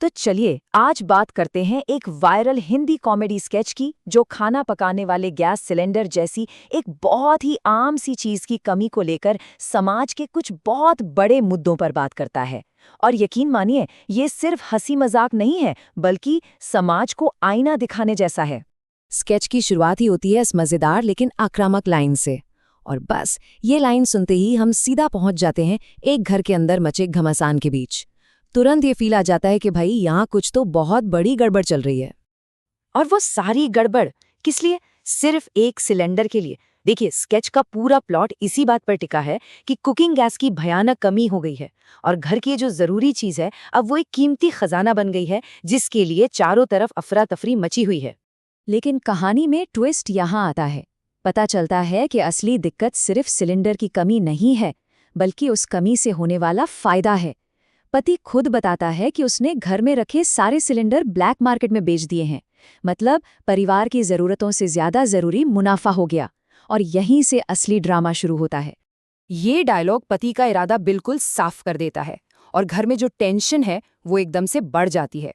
तो चलिए आज बात करते हैं एक वायरल हिंदी कॉमेडी स्केच की जो खाना पकाने वाले गैस सिलेंडर जैसी एक बहुत ही आम सी चीज की कमी को लेकर समाज के कुछ बहुत बड़े मुद्दों पर बात करता है। और यकीन मानिए ये सिर्फ हंसी मजाक नहीं है बल्कि समाज को आईना दिखाने जैसा है। स्केच की शुरुआत ही होती है इस मजेदार लेकिन आक्रामक लाइन से। और बस ये लाइन सुनते ही हम सीधा पहुंच जाते हैं एक घर के अंदर मचे घमासान के बीच। तुरंत ये फील आ जाता है कि भाई यहाँ कुछ तो बहुत बड़ी गड़बड़ चल रही है। और वो सारी गड़बड़ किस लिए? सिर्फ एक सिलेंडर के लिए। देखिए स्केच का पूरा प्लॉट इसी बात पर टिका है कि कुकिंग गैस की भयानक कमी हो गई है और घर की जो जरूरी चीज है अब वो एक कीमती खजाना बन गई है जिसके लिए चारों तरफ अफरा तफरी मची हुई है। लेकिन कहानी में ट्विस्ट यहाँ आता है। पता चलता है कि असली दिक्कत सिर्फ सिलेंडर की कमी नहीं है बल्कि उस कमी से होने वाला फायदा है। पति खुद बताता है कि उसने घर में रखे सारे सिलेंडर ब्लैक मार्केट में बेच दिए हैं। मतलब परिवार की जरूरतों से ज्यादा जरूरी मुनाफा हो गया। और यहीं से असली ड्रामा शुरू होता है। ये डायलॉग पति का इरादा बिल्कुल साफ कर देता है और घर में जो टेंशन है वो एकदम से बढ़ जाती है।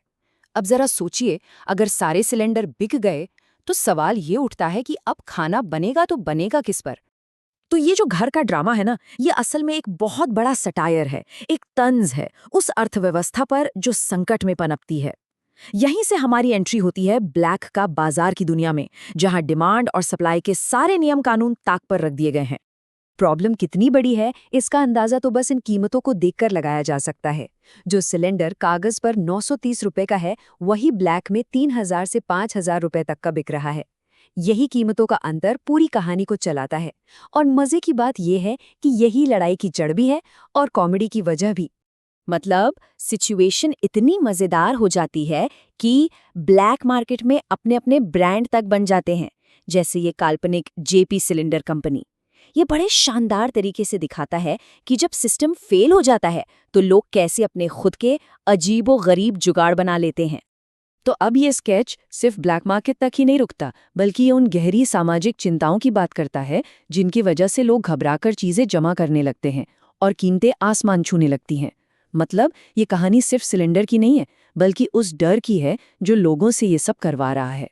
अब जरा सोचिए, अगर सारे सिलेंडर बिक गए तो सवाल ये उठता है कि अब खाना बनेगा तो बनेगा किस पर। तो ये जो घर का ड्रामा है ना, ये असल में एक बहुत बड़ा सटायर है, एक तंज है उस अर्थव्यवस्था पर जो संकट में पनपती है। यहीं से हमारी एंट्री होती है ब्लैक का बाजार की दुनिया में, जहां डिमांड और सप्लाई के सारे नियम कानून ताक पर रख दिए गए हैं। प्रॉब्लम कितनी बड़ी है इसका अंदाजा तो बस इन कीमतों को देखकर लगाया जा सकता है। जो सिलेंडर कागज पर 930 रुपए का है वही ब्लैक में 3000 से 5000 रुपए तक का बिक रहा है। यही कीमतों का अंतर पूरी कहानी को चलाता है। और मजे की बात यह है कि यही लड़ाई की जड़ भी है और कॉमेडी की वजह भी। मतलब सिचुएशन इतनी मजेदार हो जाती है कि ब्लैक मार्केट में अपने अपने ब्रांड तक बन जाते हैं, जैसे ये काल्पनिक जेपी सिलेंडर कंपनी। ये बड़े शानदार तरीके से दिखाता है कि जब सिस्टम फेल हो जाता है तो लोग कैसे अपने खुद के अजीबो-गरीब जुगाड़ बना लेते हैं। तो अब ये स्केच सिर्फ ब्लैक मार्केट तक ही नहीं रुकता बल्कि ये उन गहरी सामाजिक चिंताओं की बात करता है जिनकी वजह से लोग घबराकर चीजें जमा करने लगते हैं और कीमतें आसमान छूने लगती हैं। मतलब ये कहानी सिर्फ सिलेंडर की नहीं है बल्कि उस डर की है जो लोगों से ये सब करवा रहा है।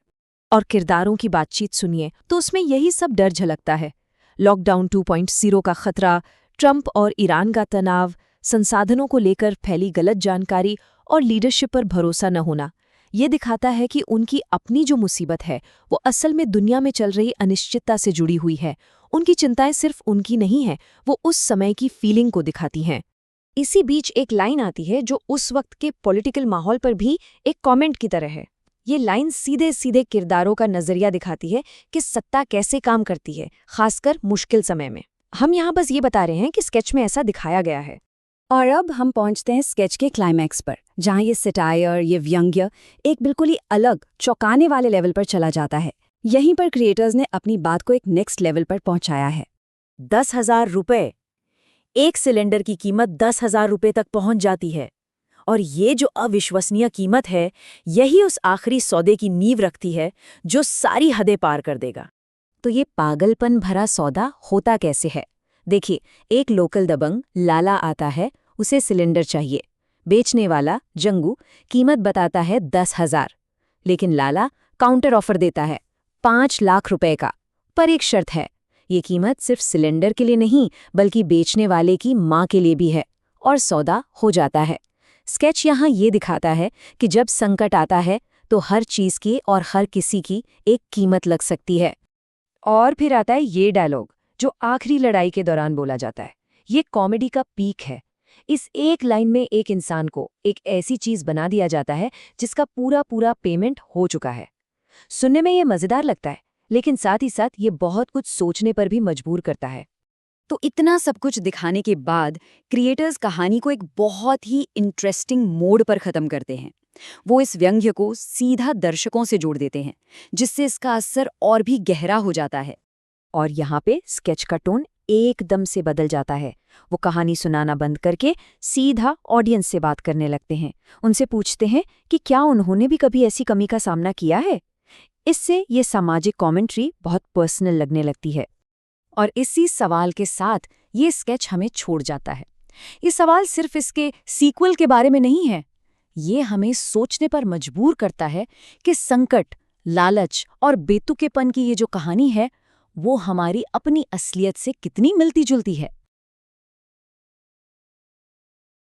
और किरदारों की बातचीत सुनिए तो उसमें यही सब डर झलकता है। लॉकडाउन 2.0 का खतरा, ट्रंप और ईरान का तनाव, संसाधनों को लेकर फैली गलत जानकारी और लीडरशिप पर भरोसा न होना। ये दिखाता है कि उनकी अपनी जो मुसीबत है वो असल में दुनिया में चल रही अनिश्चितता से जुड़ी हुई है। उनकी चिंताएं सिर्फ उनकी नहीं हैं, वो उस समय की फीलिंग को दिखाती हैं। इसी बीच एक लाइन आती है जो उस वक्त के पॉलिटिकल माहौल पर भी एक कमेंट की तरह है। ये लाइन सीधे सीधे किरदारों का नजरिया दिखाती है कि सत्ता कैसे काम करती है, खासकर मुश्किल समय में। हम यहाँ बस ये बता रहे हैं कि स्केच में ऐसा दिखाया गया है। और अब हम पहुंचते हैं स्केच के क्लाइमैक्स पर, जहां ये सटायर, ये व्यंग्य एक बिल्कुल ही अलग चौंकाने वाले लेवल पर चला जाता है। यहीं पर क्रिएटर्स ने अपनी बात को एक नेक्स्ट लेवल पर पहुंचाया है। 10,000 रुपए, एक सिलेंडर की कीमत 10,000 रुपए तक पहुंच जाती है। और ये जो अविश्वसनीय कीमत है यही उस आखिरी सौदे की नींव रखती है जो सारी हदें पार कर देगा। तो ये पागलपन भरा सौदा होता कैसे है? देखिए, एक लोकल दबंग लाला आता है, उसे सिलेंडर चाहिए। बेचने वाला जंगू कीमत बताता है 10,000, लेकिन लाला काउंटर ऑफर देता है 5 लाख रुपए का। पर एक शर्त है, ये कीमत सिर्फ सिलेंडर के लिए नहीं बल्कि बेचने वाले की माँ के लिए भी है। और सौदा हो जाता है। स्केच यहाँ ये दिखाता है कि जब संकट आता है तो हर चीज की और हर किसी की एक कीमत लग सकती है। और फिर आता है ये डायलॉग जो आखिरी लड़ाई के दौरान बोला जाता है। ये कॉमेडी का पीक है। इस एक लाइन में एक इंसान को एक ऐसी चीज बना दिया जाता है जिसका पूरा पूरा पेमेंट हो चुका है। सुनने में ये मजेदार लगता है लेकिन साथ ही साथ ये बहुत कुछ सोचने पर भी मजबूर करता है। तो इतना सब कुछ दिखाने के बाद क्रिएटर्स कहानी को एक बहुत ही इंटरेस्टिंग मोड पर ख़त्म करते हैं। वो इस व्यंग्य को सीधा दर्शकों से जोड़ देते हैं जिससे इसका असर और भी गहरा हो जाता है। और यहाँ पे स्केच का टोन एकदम से बदल जाता है। वो कहानी सुनाना बंद करके सीधा ऑडियंस से बात करने लगते हैं। उनसे पूछते हैं कि क्या उन्होंने भी कभी ऐसी कमी का सामना किया है। इससे ये सामाजिक कमेंट्री बहुत पर्सनल लगने लगती है। और इसी सवाल के साथ ये स्केच हमें छोड़ जाता है। ये सवाल सिर्फ इसके सीक्वल के बारे में नहीं है, ये हमें सोचने पर मजबूर करता है कि संकट, लालच और बेतुकेपन की ये जो कहानी है वो हमारी अपनी असलियत से कितनी मिलती जुलती है।